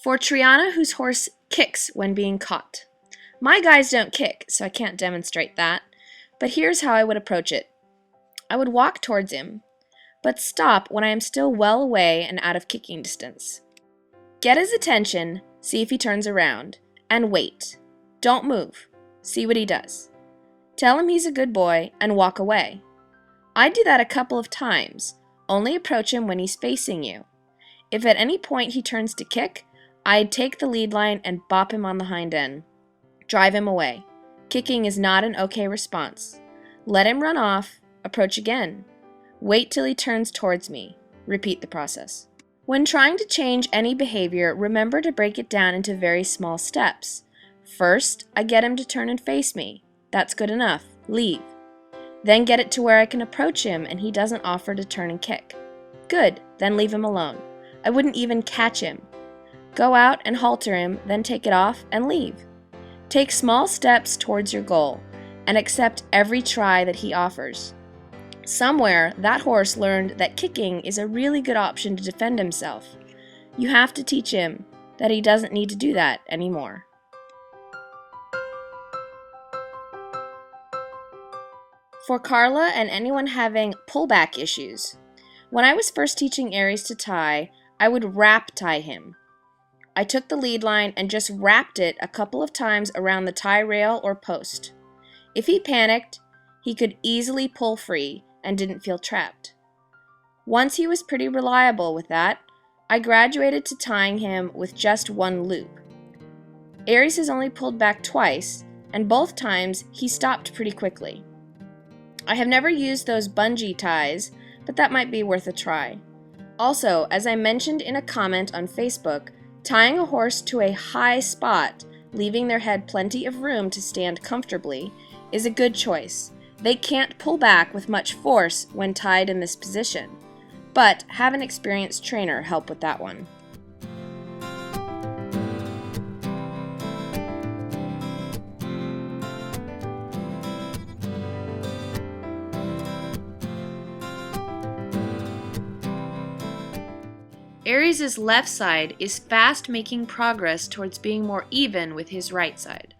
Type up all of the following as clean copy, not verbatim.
For Triana, whose horse kicks when being caught. My guys don't kick, so I can't demonstrate that, but here's how I would approach it. I would walk towards him, but stop when I am still well away and out of kicking distance. Get his attention, see if he turns around, and wait. Don't move. See what he does. Tell him he's a good boy and walk away. I'd do that a couple of times. Only approach him when he's facing you. If at any point he turns to kick, I'd take the lead line and bop him on the hind end. Drive him away. Kicking is not an okay response. Let him run off. Approach again. Wait till he turns towards me. Repeat the process. When trying to change any behavior, remember to break it down into very small steps. First, I get him to turn and face me. That's good enough. Leave. Then get it to where I can approach him and he doesn't offer to turn and kick. Good. Then leave him alone. I wouldn't even catch him. Go out and halter him, then take it off and leave. Take small steps towards your goal and accept every try that he offers. Somewhere, that horse learned that kicking is a really good option to defend himself. You have to teach him that he doesn't need to do that anymore. For Carla and anyone having pullback issues, when I was first teaching Aries to tie, I would wrap tie him. I took the lead line and just wrapped it a couple of times around the tie rail or post. If he panicked, he could easily pull free and didn't feel trapped. Once he was pretty reliable with that, I graduated to tying him with just one loop. Aries has only pulled back twice, and both times he stopped pretty quickly. I have never used those bungee ties, but that might be worth a try. Also, as I mentioned in a comment on Facebook, tying a horse to a high spot, leaving their head plenty of room to stand comfortably, is a good choice. They can't pull back with much force when tied in this position, but have an experienced trainer help with that one. Aries' left side is fast making progress towards being more even with his right side.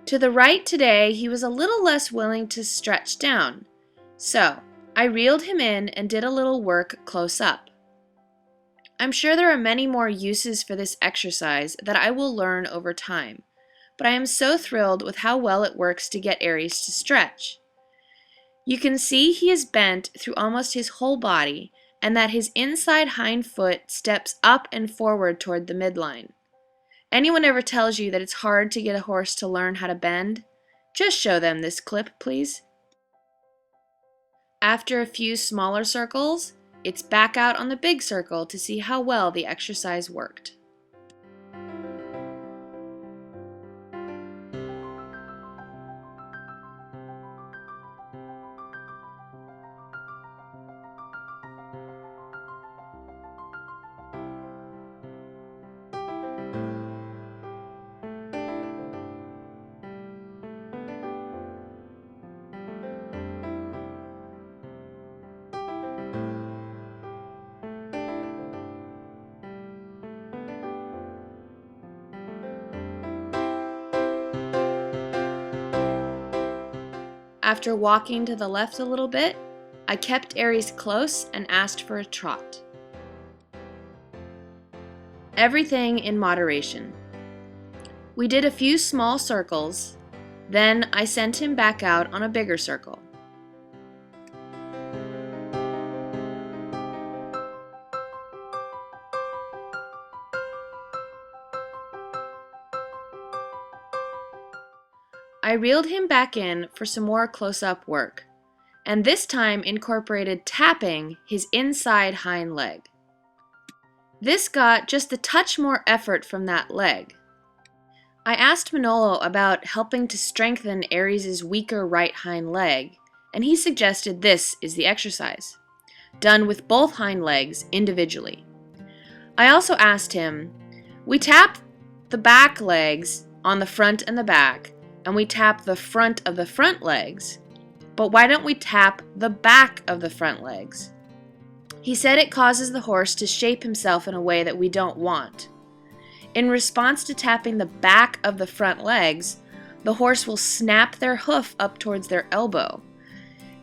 To the right today, he was a little less willing to stretch down, so I reeled him in and did a little work close up. I'm sure there are many more uses for this exercise that I will learn over time, but I am so thrilled with how well it works to get Aries to stretch. You can see he is bent through almost his whole body and that his inside hind foot steps up and forward toward the midline. Anyone ever tells you that it's hard to get a horse to learn how to bend? Just show them this clip, please. After a few smaller circles, it's back out on the big circle to see how well the exercise worked. After walking to the left a little bit, I kept Aries close and asked for a trot. Everything in moderation. We did a few small circles, then I sent him back out on a bigger circle. I reeled him back in for some more close-up work, and this time incorporated tapping his inside hind leg. This got just a touch more effort from that leg. I asked Manolo about helping to strengthen Aries' weaker right hind leg, and he suggested this is the exercise. done with both hind legs individually. I also asked him, we tap the back legs on the front and the back, and we tap the front of the front legs, but why don't we tap the back of the front legs? He said it causes the horse to shape himself in a way that we don't want. In response to tapping the back of the front legs, the horse will snap their hoof up towards their elbow,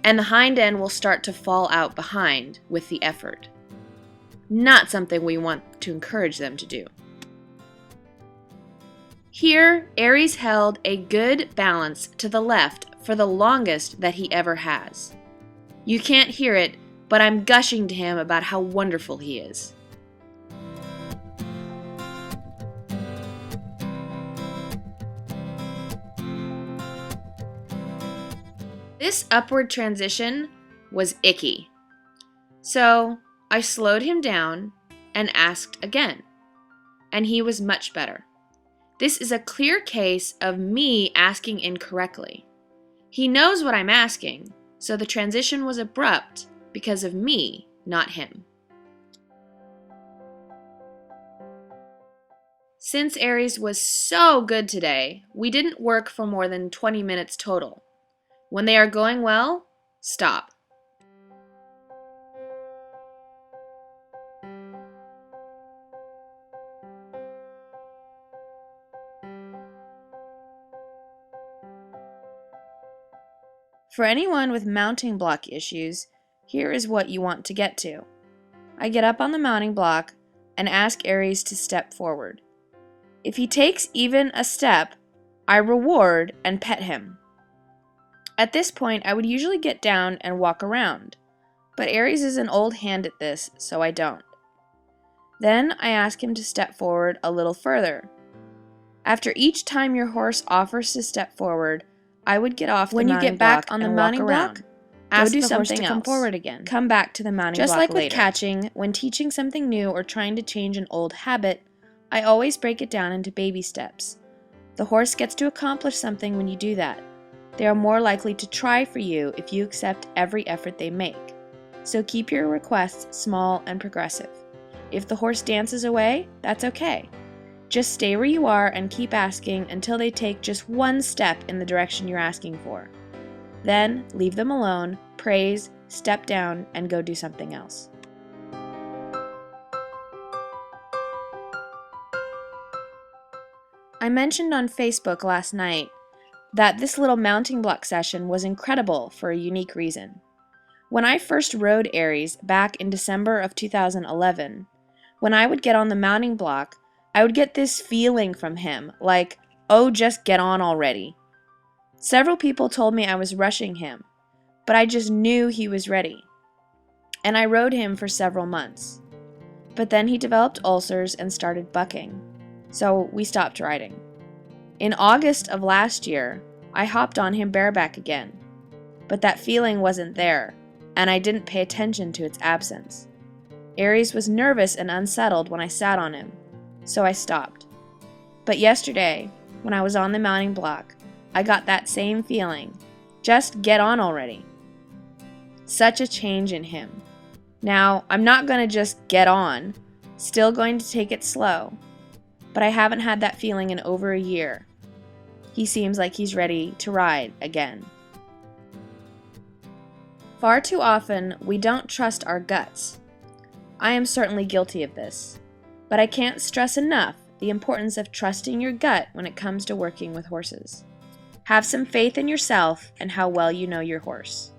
and the hind end will start to fall out behind with the effort. Not something we want to encourage them to do. Here, Aries held a good balance to the left for the longest that he ever has. You can't hear it, but I'm gushing to him about how wonderful he is. This upward transition was icky. So I slowed him down and asked again, and he was much better. This is a clear case of me asking incorrectly. He knows what I'm asking, so the transition was abrupt because of me, not him. Since Aries was so good today, we didn't work for more than 20 minutes total. When they are going well, stop. For anyone with mounting block issues, here is what you want to get to. I get up on the mounting block and ask Aries to step forward. If he takes even a step, I reward and pet him. At this point, I would usually get down and walk around, but Aries is an old hand at this, so I don't. Then I ask him to step forward a little further. After each time your horse offers to step forward, I would get off the mounting block. When you get back on the mounting block, ask the horse to come forward again. Come back to the mounting block later. Just like with catching, when teaching something new or trying to change an old habit, I always break it down into baby steps. The horse gets to accomplish something when you do that. They are more likely to try for you if you accept every effort they make. So keep your requests small and progressive. If the horse dances away, that's okay. Just stay where you are and keep asking until they take just one step in the direction you're asking for. Then leave them alone, praise, step down, and go do something else. I mentioned on Facebook last night that this little mounting block session was incredible for a unique reason. When I first rode Aries back in December of 2011, when I would get on the mounting block, I would get this feeling from him, like, oh, just get on already. Several people told me I was rushing him, but I just knew he was ready. And I rode him for several months. But then he developed ulcers and started bucking, so we stopped riding. In August of last year, I hopped on him bareback again, but that feeling wasn't there, and I didn't pay attention to its absence. Aries was nervous and unsettled when I sat on him, so I stopped. But yesterday, when I was on the mounting block, I got that same feeling. Just get on already. Such a change in him. Now, I'm not going to just get on, still going to take it slow, but I haven't had that feeling in over a year. He seems like he's ready to ride again. Far too often, we don't trust our guts. I am certainly guilty of this, but I can't stress enough the importance of trusting your gut when it comes to working with horses. Have some faith in yourself and how well you know your horse.